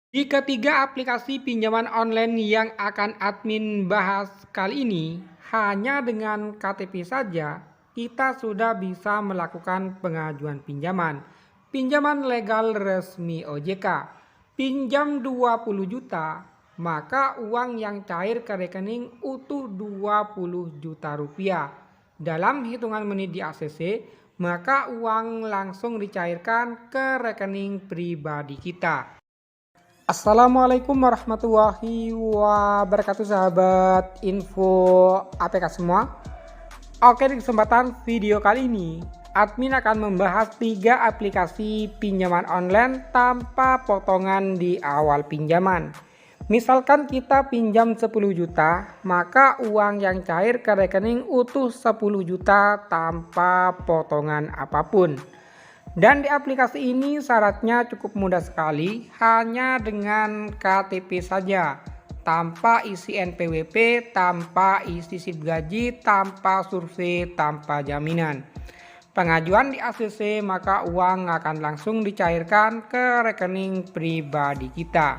Di ketiga aplikasi pinjaman online yang akan admin bahas kali ini, hanya dengan KTP saja, kita sudah bisa melakukan pengajuan pinjaman. Pinjaman legal resmi OJK. Pinjam 20 juta, maka uang yang cair ke rekening utuh 20 juta rupiah. Dalam hitungan menit di ACC, maka uang langsung dicairkan ke rekening pribadi kita. Assalamualaikum warahmatullahi wabarakatuh sahabat info APK semua. Oke, di kesempatan video kali ini admin akan membahas 3 aplikasi pinjaman online tanpa potongan di awal pinjaman. Misalkan kita pinjam 10 juta, maka uang yang cair ke rekening utuh 10 juta tanpa potongan apapun. Dan di aplikasi ini syaratnya cukup mudah sekali, hanya dengan KTP saja, tanpa isi NPWP, tanpa isi SIP gaji, tanpa survei, tanpa jaminan. Pengajuan di ACC, maka uang akan langsung dicairkan ke rekening pribadi kita.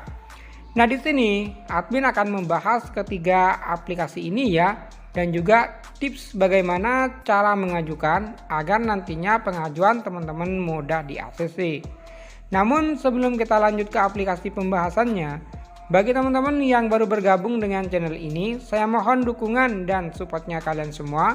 Nah, di sini admin akan membahas ketiga aplikasi ini ya, dan juga tips bagaimana cara mengajukan agar nantinya pengajuan teman-teman mudah di ACC. Namun sebelum kita lanjut ke aplikasi pembahasannya, bagi teman-teman yang baru bergabung dengan channel ini, saya mohon dukungan dan supportnya kalian semua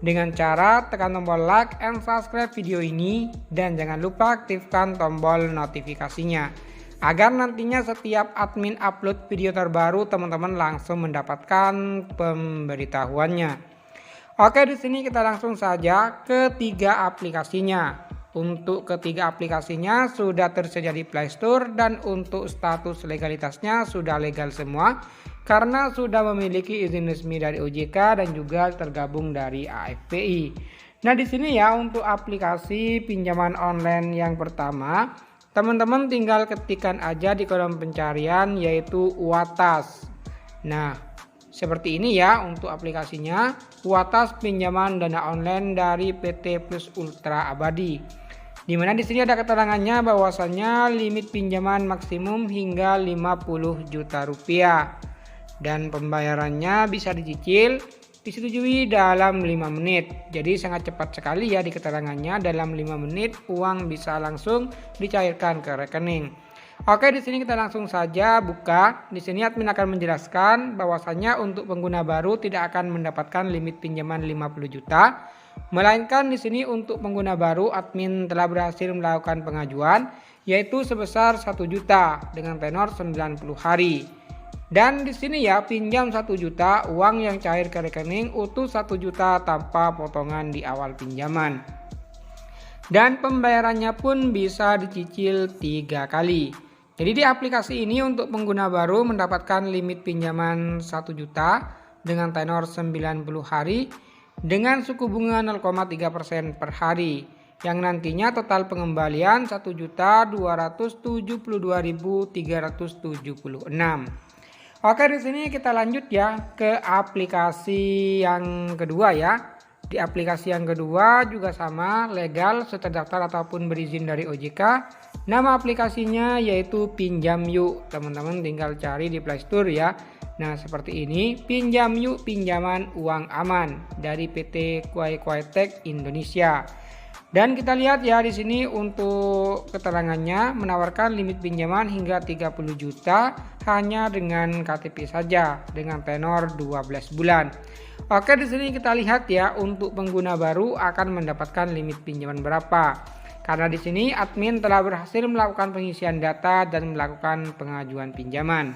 dengan cara tekan tombol like and subscribe video ini, dan jangan lupa aktifkan tombol notifikasinya agar nantinya setiap admin upload video terbaru teman-teman langsung mendapatkan pemberitahuannya. Oke, di sini kita langsung saja ke 3 aplikasinya. Untuk ketiga aplikasinya sudah tersedia di Play Store, dan untuk status legalitasnya sudah legal semua karena sudah memiliki izin resmi dari OJK dan juga tergabung dari AFPI. Nah, di sini ya untuk aplikasi pinjaman online yang pertama, teman-teman tinggal ketikkan aja di kolom pencarian yaitu Uatas. Nah, seperti ini ya untuk aplikasinya, Uatas pinjaman dana online dari PT Plus Ultra Abadi. Dimana di sini ada keterangannya bahwasannya limit pinjaman maksimum hingga 50 juta rupiah. Dan pembayarannya bisa dicicil, disetujui dalam 5 menit. Jadi sangat cepat sekali ya di keterangannya, dalam 5 menit uang bisa langsung dicairkan ke rekening. Oke, di sini kita langsung saja buka. Di sini admin akan menjelaskan bahwasannya untuk pengguna baru tidak akan mendapatkan limit pinjaman 50 juta, melainkan di sini untuk pengguna baru admin telah berhasil melakukan pengajuan yaitu sebesar 1 juta dengan tenor 90 hari. Dan di sini ya, pinjam 1 juta, uang yang cair ke rekening utuh 1 juta tanpa potongan di awal pinjaman. Dan pembayarannya pun bisa dicicil 3 kali. Jadi di aplikasi ini untuk pengguna baru mendapatkan limit pinjaman 1 juta dengan tenor 90 hari dengan suku bunga 0,3% per hari. Yang nantinya total pengembalian 1.272.376. Oke, di sini kita lanjut ya ke aplikasi yang kedua ya. Di aplikasi yang kedua juga sama, legal, terdaftar ataupun berizin dari OJK. Nama aplikasinya yaitu Pinjam Yuk. Teman-teman tinggal cari di Play Store ya. Nah, seperti ini, Pinjam Yuk pinjaman uang aman dari PT Kuai Kuai Tech Indonesia. Dan kita lihat ya di sini untuk keterangannya menawarkan limit pinjaman hingga 30 juta hanya dengan KTP saja dengan tenor 12 bulan. Oke, di sini kita lihat ya untuk pengguna baru akan mendapatkan limit pinjaman berapa. Karena di sini admin telah berhasil melakukan pengisian data dan melakukan pengajuan pinjaman.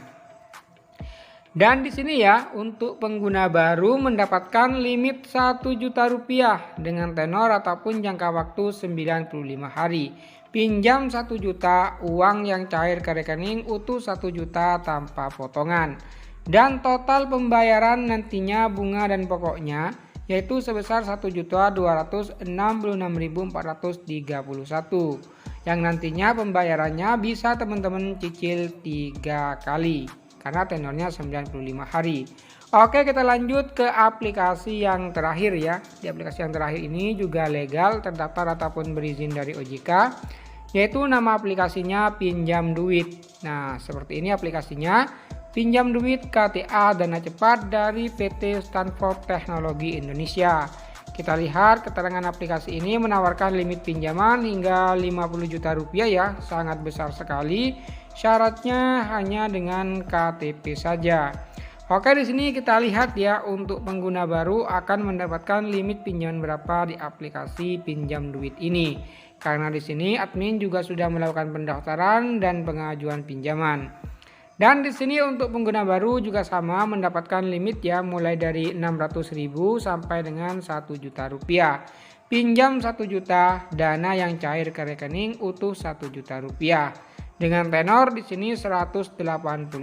Dan di sini ya untuk pengguna baru mendapatkan limit 1 juta rupiah dengan tenor ataupun jangka waktu 95 hari. Pinjam 1 juta, uang yang cair ke rekening utuh 1 juta tanpa potongan. Dan total pembayaran nantinya bunga dan pokoknya yaitu sebesar 1.266.431 yang nantinya pembayarannya bisa teman-teman cicil 3 kali. Karena tenornya 95 hari. Oke, kita lanjut ke aplikasi yang terakhir ya. Di aplikasi yang terakhir ini juga legal, terdaftar ataupun berizin dari OJK. yaitu nama aplikasinya Pinjam Duit. Nah, seperti ini aplikasinya, Pinjam Duit KTA Dana Cepat dari PT Stanford Teknologi Indonesia. Kita lihat keterangan aplikasi ini menawarkan limit pinjaman hingga 50 juta rupiah ya, sangat besar sekali. Syaratnya hanya dengan KTP saja. Oke, di sini kita lihat ya, untuk pengguna baru akan mendapatkan limit pinjaman berapa di aplikasi Pinjam Duit ini. Karena di sini admin juga sudah melakukan pendaftaran dan pengajuan pinjaman. Dan di sini untuk pengguna baru juga sama mendapatkan limit ya, mulai dari 600.000 sampai dengan 1 juta rupiah. Pinjam 1 juta, dana yang cair ke rekening utuh 1 juta rupiah. Dengan tenor di sini 180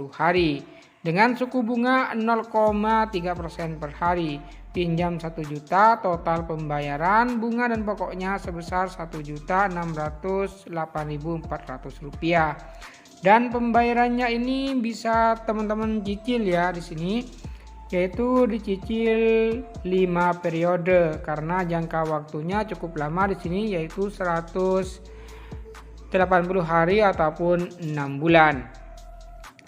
hari. Dengan suku bunga 0,3% per hari. Pinjam 1 juta, total pembayaran bunga dan pokoknya sebesar Rp1.608.400. Dan pembayarannya ini bisa teman-teman cicil ya di sini, yaitu dicicil 5 periode karena jangka waktunya cukup lama di sini, yaitu 180 hari ataupun 6 bulan.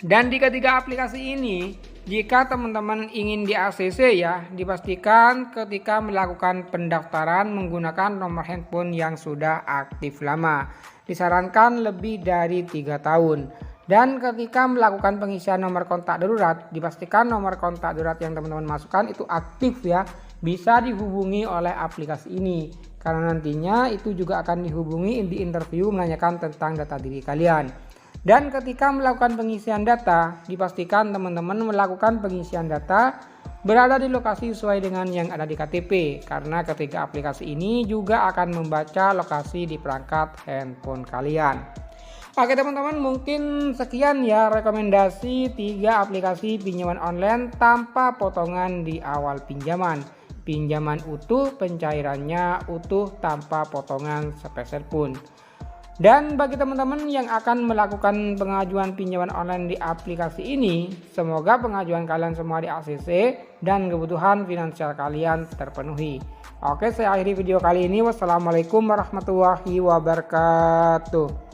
Dan di ketiga aplikasi ini, jika teman-teman ingin di ACC ya, dipastikan ketika melakukan pendaftaran menggunakan nomor handphone yang sudah aktif lama. Disarankan lebih dari 3 tahun. Dan ketika melakukan pengisian nomor kontak darurat, dipastikan nomor kontak darurat yang teman-teman masukkan itu aktif ya, bisa dihubungi oleh aplikasi ini. Karena nantinya itu juga akan dihubungi di interview menanyakan tentang data diri kalian. Dan ketika melakukan pengisian data, dipastikan teman-teman melakukan pengisian data berada di lokasi sesuai dengan yang ada di KTP. Karena ketiga aplikasi ini juga akan membaca lokasi di perangkat handphone kalian. Oke teman-teman, mungkin sekian ya rekomendasi 3 aplikasi pinjaman online tanpa potongan di awal pinjaman. Pinjaman utuh, pencairannya utuh tanpa potongan sepeser pun. Dan bagi teman-teman yang akan melakukan pengajuan pinjaman online di aplikasi ini, semoga pengajuan kalian semua di ACC dan kebutuhan finansial kalian terpenuhi. Oke, saya akhiri video kali ini. Wassalamualaikum warahmatullahi wabarakatuh.